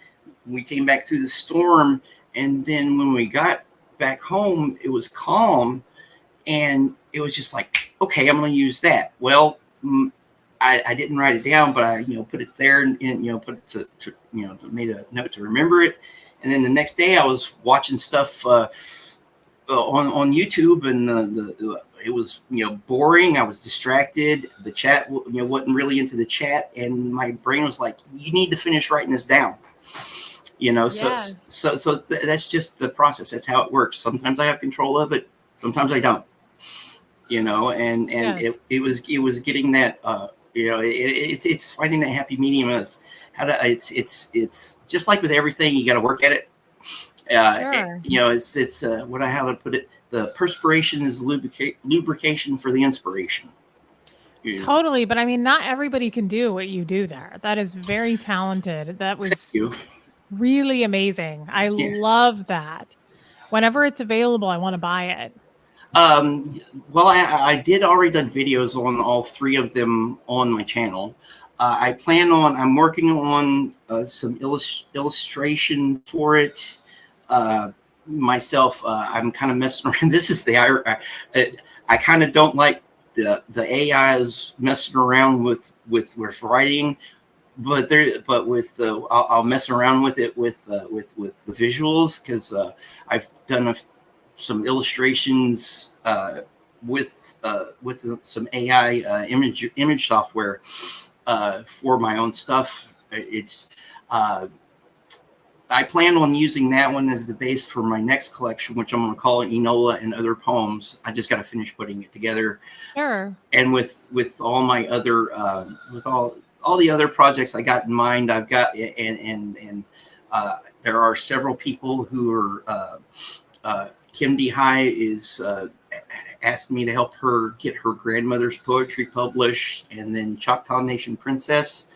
We came back through the storm, and then when we got back home, it was calm, and it was just like, okay, I'm going to use that. Well, I didn't write it down, but I put it there and put it to made a note to remember it. And then the next day I was watching stuff on YouTube, and it was boring. I was distracted. The chat wasn't really into the chat, and my brain was like, "You need to finish writing this down." Yes. So that's just the process. That's how it works. Sometimes I have control of it. Sometimes I don't. And Yes. it was getting that. It's finding that happy medium. It's just like with everything. You got to work at it. Sure. It's how to put it. The perspiration is lubrication for the inspiration. Totally. But I mean, not everybody can do what you do there. That is very talented. That was You. really amazing. I Yeah. love that. Whenever it's available, I want to buy it. Well, I did already done videos on all three of them on my channel. I'm working on some illustration for it myself. I'm kind of messing around. This is I kind of don't like the AIs messing around with writing, but I'll mess around with it with the visuals, because I've done some illustrations with some AI image software for my own stuff. I plan on using that one as the base for my next collection, which I'm going to call it Enola and Other Poems. I just got to finish putting it together. Sure. And with all my other with all the other projects I got in mind, I've got and there are several people who are Kim D. High is asked me to help her get her grandmother's poetry published, and then Choctaw Nation Princess.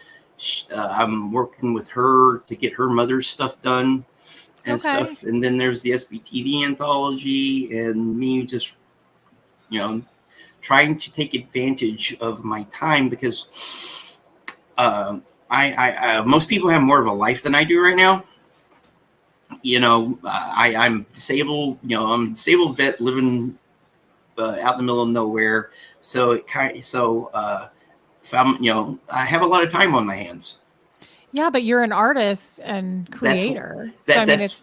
I'm working with her to get her mother's stuff done and stuff. And then there's the SBTV anthology, and me just, trying to take advantage of my time, because most people have more of a life than I do right now. I'm disabled. I'm a disabled vet living out in the middle of nowhere. So I have a lot of time on my hands. Yeah, but you're an artist and creator. That's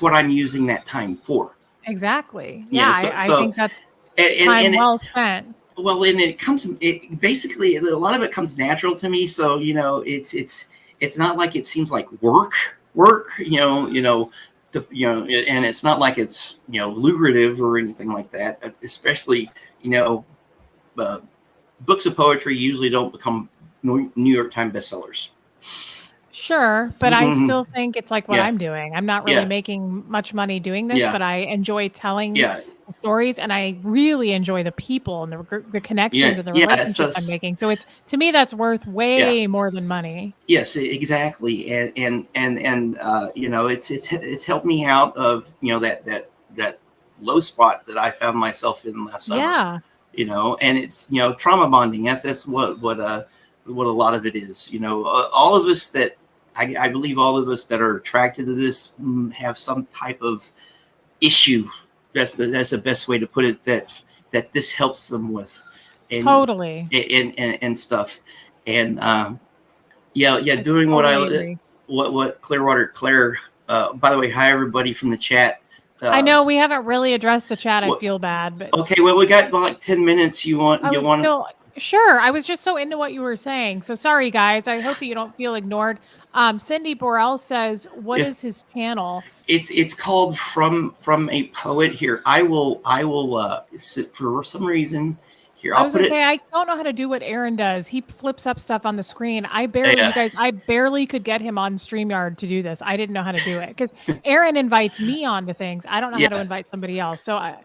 what I'm using that time for. Exactly. Yeah, I think that's time well spent. Well, and basically a lot of it comes natural to me. So it's not like it seems like work. And it's not like it's lucrative or anything like that. Especially books of poetry usually don't become New York Times bestsellers. Sure, but I still think it's like what I'm doing. I'm not really Yeah. making much money doing this, Yeah. but I enjoy telling Yeah. the stories, and I really enjoy the people and the connections and the relationships I'm making. So it's, to me, that's worth way more than money. Yes, exactly. And it's helped me out of that low spot that I found myself in last summer. Yeah. And it's trauma bonding. That's what a lot of it is. All of us that I believe all of us that are attracted to this have some type of issue. That's the best way to put it. That this helps them with. And, totally. And stuff. And doing totally what Clearwater Claire. By the way, hi everybody from the chat. I know we haven't really addressed the chat. I feel bad, but okay. Well, we got like 10 minutes. You want? Sure. I was just so into what you were saying. So sorry, guys. I hope that you don't feel ignored. Cindy Borrell says, "What is his channel?" It's called From a Poet. Here, I will. For some reason, here I was gonna say I don't know how to do what Aaron does. He flips up stuff on the screen. I barely could get him on StreamYard to do this. I didn't know how to do it because Aaron invites me onto things. I don't know how to invite somebody else. So I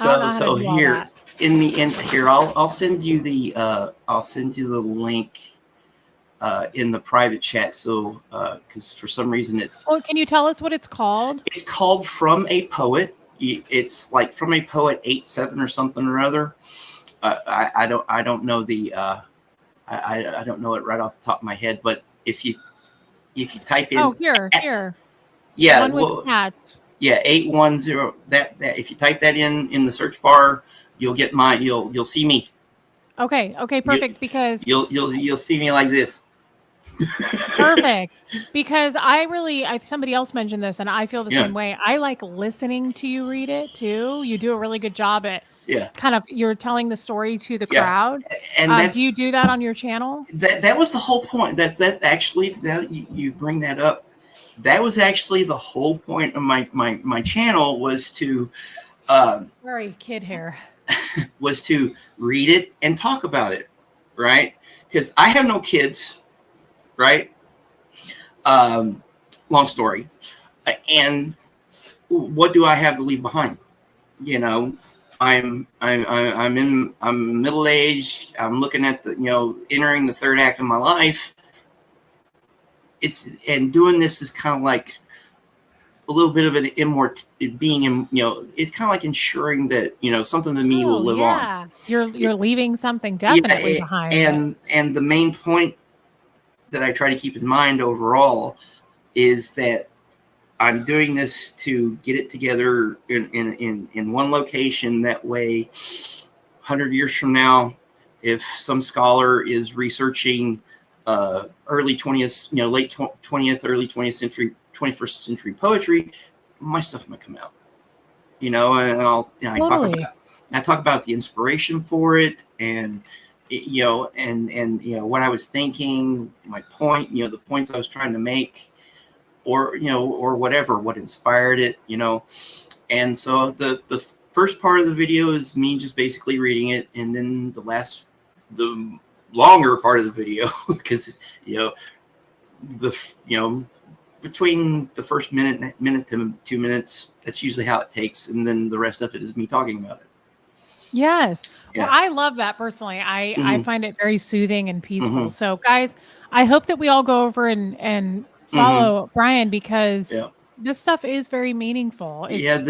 don't know how to do all that. In the end here, I'll send you the link in the private chat. So because for some reason it's. Oh, can you tell us what it's called? It's called From a Poet. It's like From a Poet 87 or something or other. I don't know I don't know it right off the top of my head, but if you type in here yeah, one with cats. Yeah, 810. That if you type that in the search bar, you'll get you'll see me. Okay, perfect. Because you'll see me like this. Perfect. Because somebody else mentioned this and I feel the Yeah. same way. I like listening to you read it too. You do a really good job at Yeah. you're telling the story to the Yeah. crowd. And Do you do that on your channel? that was the whole point. That actually, that you bring that up. That was actually the whole point of my channel, was to Sorry, kid hair. was to read it and talk about it, right? Because I have no kids, right? Long story. And what do I have to leave behind? You know, I'm middle aged. I'm looking at entering the third act of my life. And doing this is kind of like a little bit of an it's kind of like ensuring that something to me will Oh live on. yeah. You're leaving something Yeah, definitely behind. and the main point that I try to keep in mind overall is that I'm doing this to get it together in one location. That way, 100 years from now, if some scholar is researching early 20th, late 20th, early 20th century, 21st century poetry, my stuff might come out. And Totally. I talk about the inspiration for it, and what I was thinking, my point, the points I was trying to make, or whatever, what inspired it, And so the first part of the video is me just basically reading it, and then the longer part of the video, because between the first minute to 2 minutes, that's usually how it takes, and then the rest of it is me talking about it. Yes. Well, Yeah. I love that personally. I find it very soothing and peaceful. Mm-hmm. So guys, I hope that we all go over and follow Bryan, because Yeah. this stuff is very meaningful. Yeah,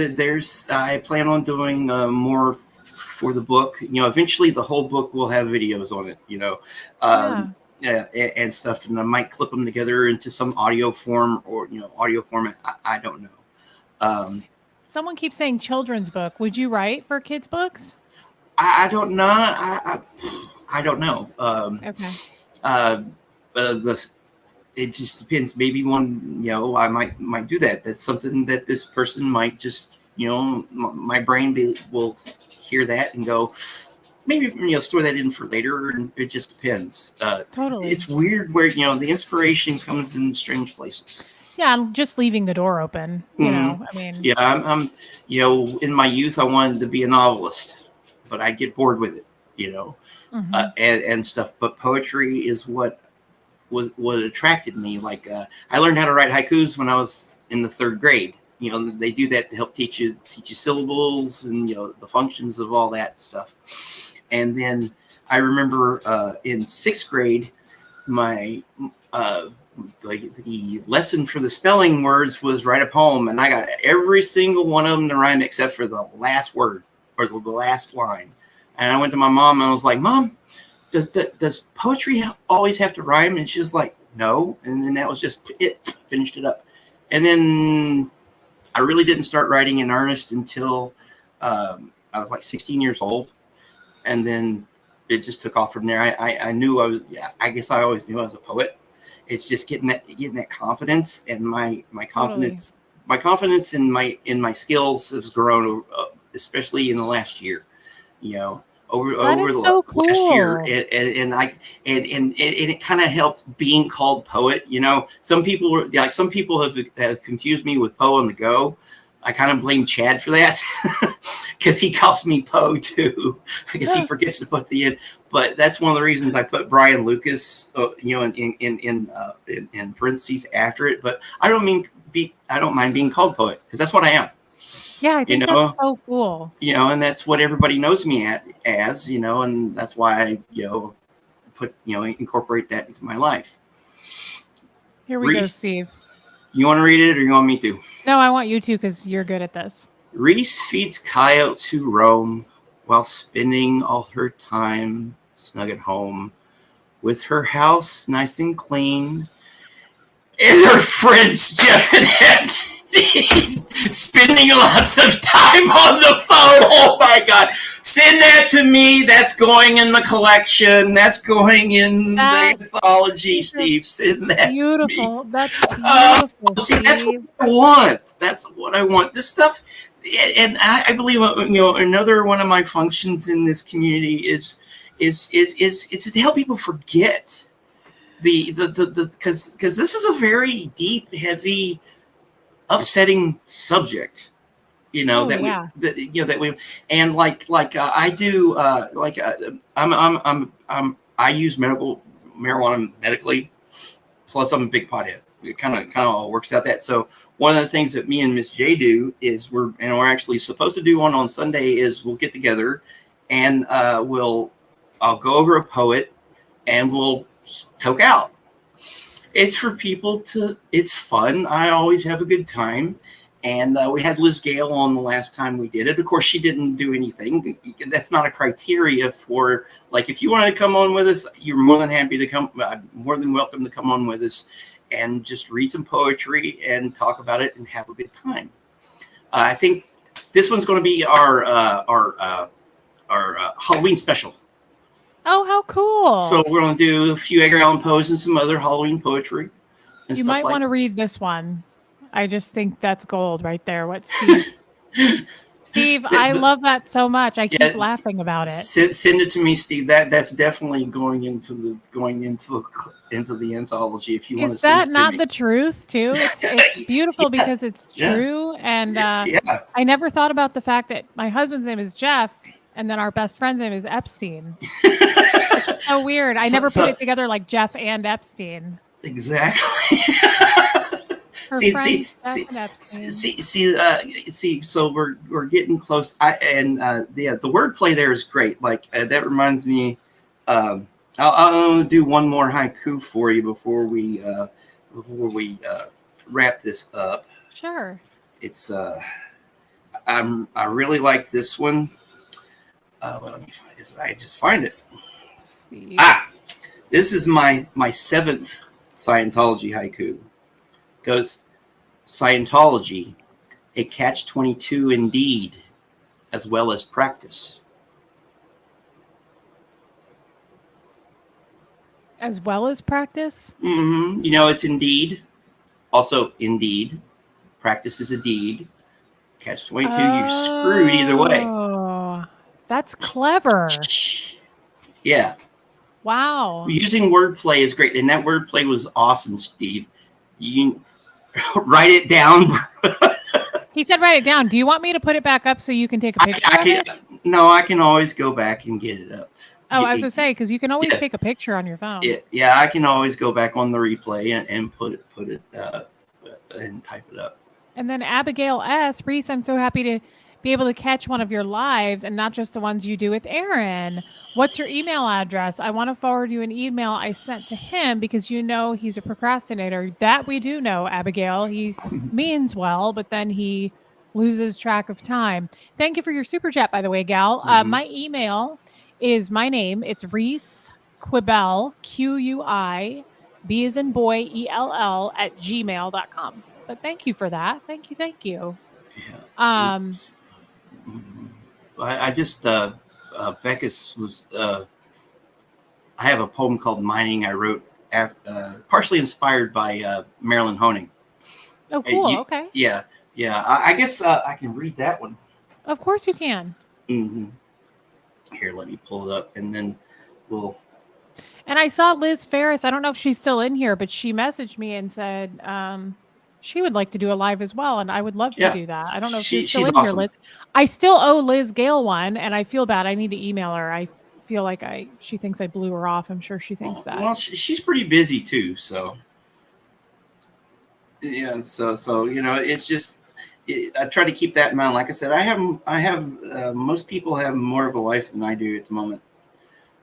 I plan on doing more for the book. Eventually the whole book will have videos on it, and stuff, and I might clip them together into some audio form, or audio format. I don't know. Someone keeps saying children's book. Would you write for kids' books? I don't know. I don't know. Okay. It just depends. Maybe I might do that. That's something that this person might just, my brain will hear that and go, maybe, store that in for later. And it just depends. Totally. It's weird where, the inspiration comes in strange places. Yeah, I'm just leaving the door open. I mean, yeah, I'm in my youth, I wanted to be a novelist, but I get bored with it, and stuff. But poetry is what attracted me. Like I learned how to write haikus when I was in the 3rd grade. They do that to help teach you syllables and the functions of all that stuff. And then I remember in 6th grade, my the lesson for the spelling words was write a poem, and I got every single one of them to rhyme except for the last word or the last line. And I went to my mom and I was like, "Mom, does poetry always have to rhyme?" And she was like, "No." And then that was just it. Finished it up. And then I really didn't start writing in earnest until I was like 16 years old. And then it just took off from there. I knew I was. Yeah, I guess I always knew I was a poet. It's just getting that confidence, and my confidence. Totally. My confidence in my skills has grown, especially in the last year. Over the so cool. last year, and it kind of helped being called poet. Some people have confused me with Poe on the Go. I kind of blame Chad for that because he calls me Poe too. I guess he forgets to put the in, but that's one of the reasons I put Brian Lucas, in parentheses after it. But I don't mind being called poet, because that's what I am. Yeah, I think that's so cool. And that's what everybody knows me as, and that's why I, incorporate that into my life. Here we go, Steve. You want to read it, or you want me to? No, I want you to, because you're good at this. Reese feeds coyotes who roam while spending all her time snug at home, with her house nice and clean, and her friends Jeff and Epstein spending lots of time on the phone. Oh my God. Send that to me. That's going in the collection. That's going in the anthology, Steve. Send that beautiful. to me. That's beautiful. See, that's what Steve. I want. That's what I want. This stuff, and I believe another one of my functions in this community is to help people forget the because this is a very deep, heavy, upsetting subject. That we and I do I use marijuana medically. Plus, I'm a big pothead. It kind of all works out that. So one of the things that me and Miss J do is we're actually supposed to do one on Sunday is we'll get together and I'll go over a poet and we'll toke out. It's for people it's fun. I always have a good time. And we had Liz Gale on the last time we did it. Of course, she didn't do anything. That's not a criteria for, if you wanted to come on with us, you're more than happy to come, more than welcome to come on with us and just read some poetry and talk about it and have a good time. I think this one's going to be our Halloween special. Oh, how cool. So we're going to do a few Edgar Allan Poes and some other Halloween poetry. You might want to read this one. I just think that's gold right there. What Steve? Steve, I love that so much. I keep laughing about it. Send it to me, Steve. That's definitely going into the anthology. If you want to. Is that not the truth too? It's beautiful because it's true. And I never thought about the fact that my husband's name is Jeff, and then our best friend's name is Epstein. It's so weird. I never put it together like Jeff and Epstein. Exactly. See. So we're getting close. The wordplay there is great. That reminds me. I'll do one more haiku for you before we wrap this up. Sure. It's I really like this one. Let me find it. I just find it. Steve. This is my 7th Scientology haiku. Goes, Scientology, a catch-22 indeed, as well as practice. As well as practice? Mm-hmm. It's indeed. Also, indeed. Practice is a deed. Catch-22, you're screwed either way. Oh, that's clever. Yeah. Wow. Using wordplay is great, and that wordplay was awesome, Steve. You write it down. He said write it down. Do you want me to put it back up so you can take a picture of it? No, I can always go back and get it up. Oh, I was going to say, because you can always take a picture on your phone. Yeah, I can always go back on the replay and put it and type it up. And then Abigail S. Reese, I'm so happy to be able to catch one of your lives and not just the ones you do with Aaron. What's your email address? I want to forward you an email I sent to him because he's a procrastinator. That we do know, Abigail. He means well, but then he loses track of time. Thank you for your super chat, by the way, gal. My email is my name. It's Reese Quibell, Quui, B as in boy, ELL @gmail.com. But thank you for that. Thank you. Yeah. I just Beckus was. I have a poem called "Mining" I wrote partially inspired by Marilyn Honig. Oh, cool. Okay. Yeah. I guess I can read that one. Of course you can. Mm-hmm. Here, let me pull it up, and then we'll. And I saw Liz Ferris. I don't know if she's still in here, but she messaged me and said she would like to do a live as well, and I would love to do that. I don't know if she's still in here, Liz. I still owe Liz Gale one, and I feel bad. I need to email her. I feel like she thinks I blew her off. I'm sure she thinks that. Well, she's pretty busy too, so yeah. So it's just I try to keep that in mind. Like I said, I have most people have more of a life than I do at the moment,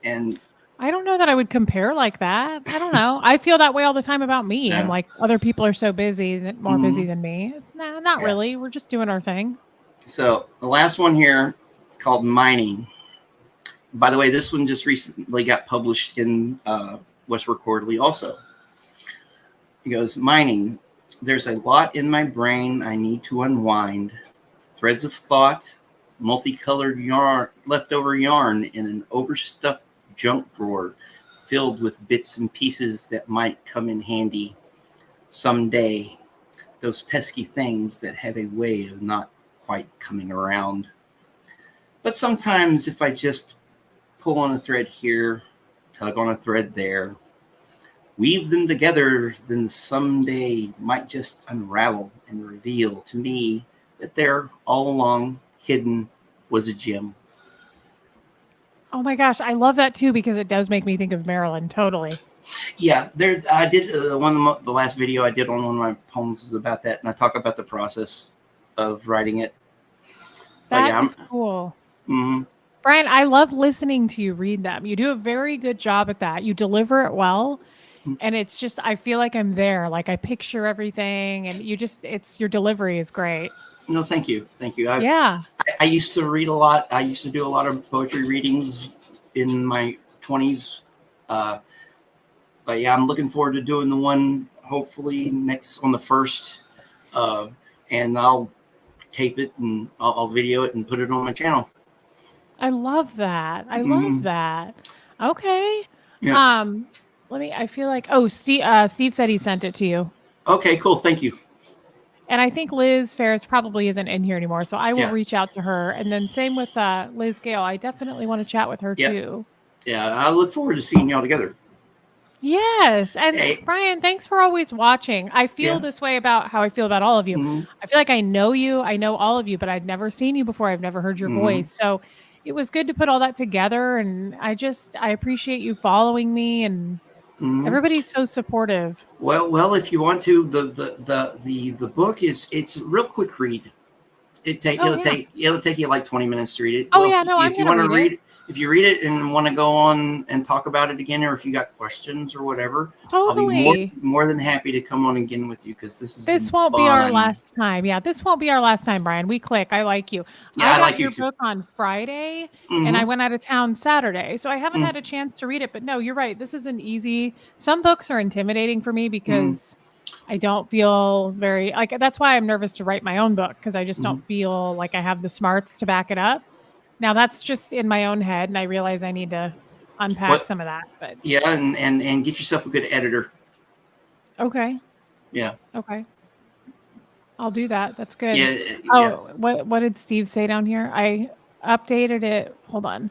and I don't know that I would compare like that. I don't know. I feel that way all the time about me. Yeah. I'm like, other people are so busy, more busy than me. Not really. We're just doing our thing. So the last one here, it's called Mining. By the way, this one just recently got published in Westward Quarterly also. He goes, Mining. There's a lot in my brain I need to unwind. Threads of thought, multicolored yarn, leftover yarn in an overstuffed junk drawer filled with bits and pieces that might come in handy someday. Those pesky things that have a way of not quite coming around. But sometimes if I just pull on a thread here, tug on a thread there, weave them together, then someday might just unravel and reveal to me that there all along hidden was a gem. Oh my gosh, I love that too because it does make me think of Marilyn. Totally. Yeah, there. I did the last video I did on one of my poems was about that, and I talk about the process of writing it. That is cool. Mm-hmm. Bryan, I love listening to you read them. You do a very good job at that. You deliver it well. And it's just, I feel like I'm there. Like I picture everything and your delivery is great. No, thank you. Thank you. I used to read a lot. I used to do a lot of poetry readings in my 20s. But yeah, I'm looking forward to doing the one hopefully next on the 1st. And I'll tape it and I'll video it and put it on my channel. I love that. I love that. Okay. Yeah. I feel like, Steve said he sent it to you. Okay, cool. Thank you. And I think Liz Ferris probably isn't in here anymore. So I will reach out to her. And then same with Liz Gale. I definitely want to chat with her too. Yeah, I look forward to seeing y'all together. Yes. And Bryan, thanks for always watching. I feel this way about how I feel about all of you. I feel like I know you. I know all of you, but I'd never seen you before. I've never heard your voice. So it was good to put all that together. And I appreciate you following me and everybody's so supportive. Well, if you want to, the book it's a real quick read. It'll take you like 20 minutes to read it. Oh yeah, no, if you want to read it. If you read it and want to go on and talk about it again, or if you got questions or whatever, totally. I'll be more than happy to come on again with you because this won't be our last time. Yeah, this won't be our last time, Bryan. We click. I like you. Yeah, I got like your book on Friday, and I went out of town Saturday, so I haven't had a chance to read it. But no, you're right. This is an easy. Some books are intimidating for me because I don't feel very like. That's why I'm nervous to write my own book because I just don't feel like I have the smarts to back it up. Now that's just in my own head, and I realize I need to unpack some of that. But yeah, and get yourself a good editor. Okay. Yeah. Okay. I'll do that. That's good. Yeah. What did Steve say down here? I updated it. Hold on.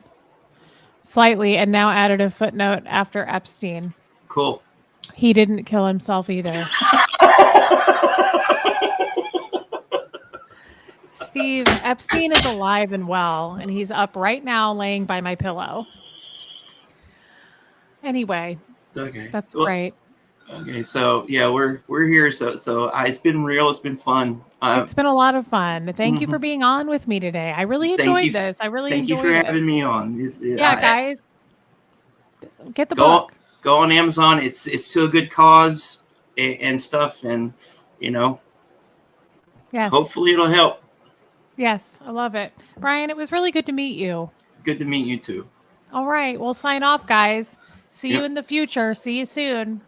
Slightly, and now added a footnote after Epstein. Cool. He didn't kill himself either. Steve, Epstein is alive and well, and he's up right now laying by my pillow. Anyway. Okay. That's great. Okay, so yeah, we're here. So it's been real. It's been fun. It's been a lot of fun. Thank you for being on with me today. I really enjoyed this. Thank you for having me on. Guys, get the book. Go on Amazon. It's to a good cause and stuff, and hopefully it'll help. Yes, I love it. Bryan, it was really good to meet you. Good to meet you too. All right, we'll sign off, guys. See you in the future. See you soon.